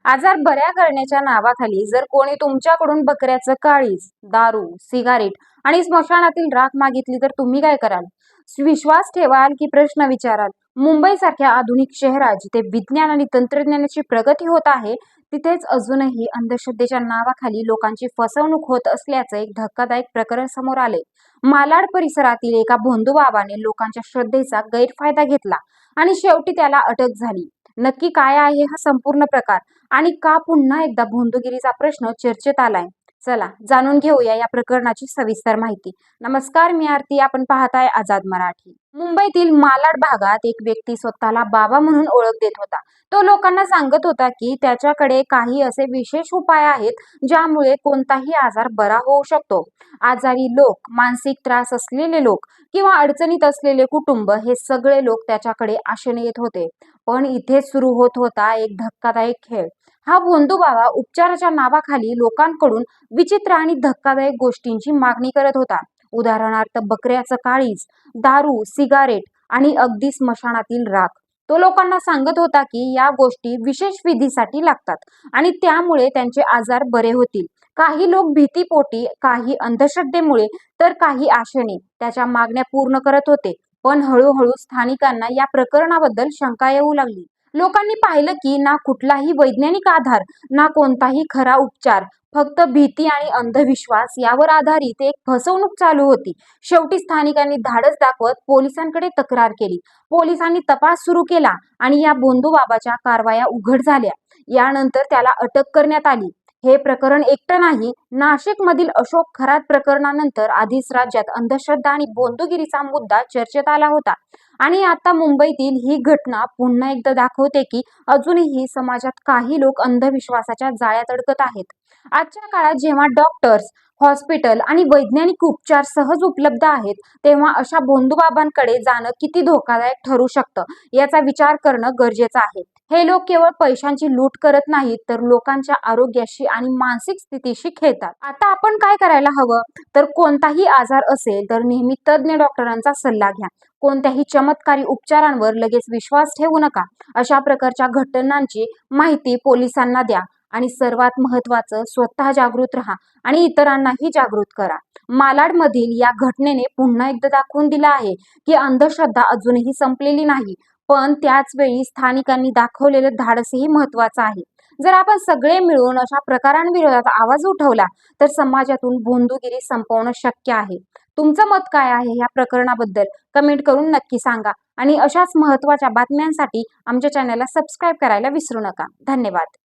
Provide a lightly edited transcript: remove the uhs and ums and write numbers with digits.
आजार बऱ्या करण्याच्या नावाखाली जर कोणी तुमच्याकडून बकऱ्याचं काळीज, दारू, सिगारेट आणि स्मशानातील राख मागितली तर तुम्ही काय कराल? विश्वास ठेवाल की प्रश्न विचाराल? मुंबईसारख्या आधुनिक शहरात जिथे विज्ञान आणि तंत्रज्ञानाची प्रगती होत आहे, तिथेच अजूनही अंधश्रद्धेच्या नावाखाली लोकांची फसवणूक होत असल्याचं एक धक्कादायक प्रकरण समोर आले. मालाड परिसरातील एका भोंदूबाबाने लोकांच्या श्रद्धेचा गैरफायदा घेतला आणि शेवटी त्याला अटक झाली. नक्की काय आहे हा संपूर्ण प्रकार आणि का पुन्हा एकदा भोंदूगिरीचा प्रश्न चर्चेत आलाय? चला जाणून घेऊया या प्रकरणाची सविस्तर माहिती. नमस्कार, मी आरती. आपण पाहताय आझाद मराठी. मुंबईतील मालाड भागात एक व्यक्ती स्वतःला बाबा म्हणून ओळख देत होता. तो लोकांना सांगत होता की त्याच्याकडे काही असे विशेष उपाय आहेत ज्यामुळे कोणताही आजार बरा होऊ शकतो. आजारी लोक, मानसिक त्रास असलेले लोक किंवा अडचणीत असलेले कुटुंब हे सगळे लोक त्याच्याकडे आशेने येत होते. पण इथे सुरू होत होता एक धक्कादायक खेळ. हा भोंदू बाबा उपचाराच्या नावाखाली लोकांकडून विचित्र आणि धक्कादायक गोष्टींची मागणी करत होता. उदाहरणार्थ बकऱ्याचं काळीज, दारू, सिगारेट आणि अगदी स्मशानातील राख. तो लोकांना सांगत होता की या गोष्टी विशेष विधीसाठी लागतात आणि त्यामुळे त्यांचे आजार बरे होतील. काही लोक भीतीपोटी, काही अंधश्रद्धेमुळे, तर काही आशेने त्याच्या मागण्या पूर्ण करत होते. पण हळूहळू स्थानिकांना या प्रकरणाबद्दल शंका येऊ लागली. लोकांनी पाहिलं की ना कुठलाही वैज्ञानिक आधार, ना कोणताही खरा उपचार, फक्त भीती आणि अंधविश्वास यावर आधारित एक फसवणूक चालू होती. शेवटी स्थानिकांनी धाडस दाखवत पोलिसांकडे तक्रार केली. पोलिसांनी तपास सुरू केला आणि या भोंदू बाबाच्या कारवाया उघड झाल्या. यानंतर त्याला अटक करण्यात आली. हे प्रकरण एकटं नाही. नाशिकमधील अशोक खरात प्रकरणानंतर आधीच राज्यात अंधश्रद्धा आणि भोंदूगिरीचा मुद्दा चर्चेत आला होता आणि आता मुंबईतील ही घटना पुन्हा एकदा दाखवते की अजूनही समाजात काही लोक अंधविश्वासाच्या जाळ्यात अडकत आहेत. आजच्या काळात जेव्हा डॉक्टर्स, हॉस्पिटल आणि वैज्ञानिक उपचार सहज उपलब्ध आहेत, तेव्हा अशा भोंदूबाबांकडे जाणं किती धोकादायक ठरू शकतं याचा विचार करणं गरजेचं आहे. हे लोक केवळ पैशांची लूट करत नाहीत, तर लोकांच्या आरोग्याशी आणि मानसिक स्थितीशी खेळतात. आता आपण काय करायला हवं? तर कोणताही आजार असेल तर नेहमी तज्ज्ञ डॉक्टरांचा सल्ला घ्या. कोणत्याही चमत्कारी उपचारांवर लगेच विश्वास ठेवू नका. अशा प्रकारच्या घटनांची माहिती पोलिसांना द्या आणि सर्वात महत्त्वाचं, स्वतः जागृत राहा आणि इतरांनाही जागृत करा. मालाडमधील या घटनेने पुन्हा एकदा दाखवून दिलं आहे की अंधश्रद्धा अजूनही संपलेली नाही, पण त्याच वेळी स्थानिकांनी दाखवलेलं धाडसही महत्त्वाचं आहे. जर आपण सगळे मिळून अशा प्रकारांविरोधात आवाज उठवला तर समाजातून भोंदूगिरी संपवणं शक्य आहे. तुमचं मत काय आहे या प्रकरणाबद्दल? कमेंट करून नक्की सांगा आणि अशाच महत्त्वाच्या बातम्यांसाठी आमच्या चॅनलला सबस्क्राईब करायला विसरू नका. धन्यवाद.